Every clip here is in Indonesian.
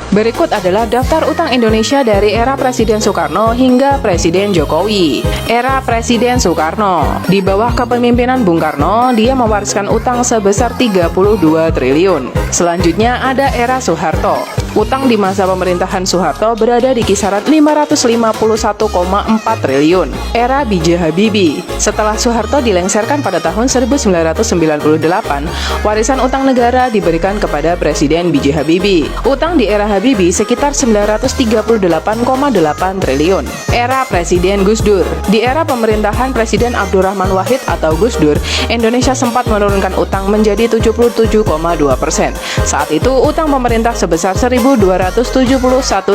Berikut adalah daftar utang Indonesia dari era Presiden Soekarno hingga Presiden Jokowi. Era Presiden Soekarno. Di bawah kepemimpinan Bung Karno, dia mewariskan utang sebesar 32 triliun. Selanjutnya ada era Soeharto. Utang di masa pemerintahan Soeharto berada di kisaran 551,4 triliun. Era B.J. Habibie. Setelah Soeharto dilengsarkan pada tahun 1998, warisan utang negara diberikan kepada Presiden B.J. Habibie. Utang di era Habibie sekitar 938,8 triliun. Era Presiden Gus Dur. Di era pemerintahan Presiden Abdurrahman Wahid atau Gus Dur, Indonesia sempat menurunkan utang menjadi 77,2%. Saat itu utang pemerintah sebesar 1.271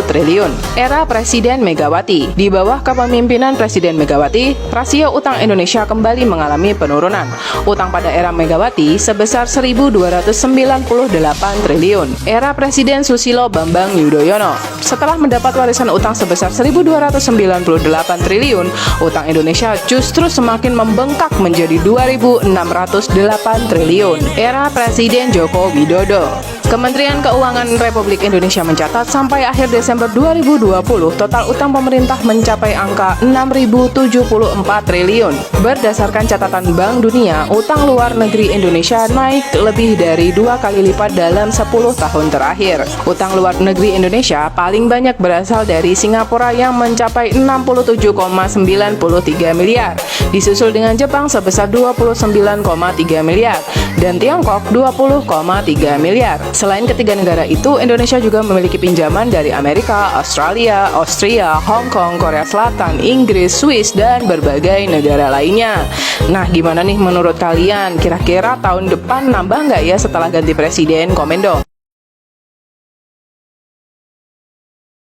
triliun. Era Presiden Megawati. Di bawah kepemimpinan Presiden Megawati, rasio utang Indonesia kembali mengalami penurunan. Utang pada era Megawati sebesar 1.298 triliun. Era Presiden Susilo Bambang Yudhoyono. Setelah mendapat warisan utang sebesar 1.298 triliun, utang Indonesia justru semakin membengkak menjadi 2.608 triliun. Era Presiden Joko Widodo. Kementerian Keuangan Republik Indonesia mencatat sampai akhir Desember 2020 total utang pemerintah mencapai angka 6.074 triliun. Berdasarkan catatan Bank Dunia, utang luar negeri Indonesia naik lebih dari 2 kali lipat dalam 10 tahun terakhir. Utang luar negeri Indonesia paling banyak berasal dari Singapura yang mencapai 67,93 miliar, disusul dengan Jepang sebesar 29,3 miliar dan Tiongkok 20,3 miliar. Selain ketiga negara itu, Indonesia juga memiliki pinjaman dari Amerika, Australia, Austria, Hong Kong, Korea Selatan, Inggris, Swiss, dan berbagai negara lainnya. Nah, gimana nih menurut kalian? Kira-kira tahun depan nambah nggak ya setelah ganti presiden? Komen dong.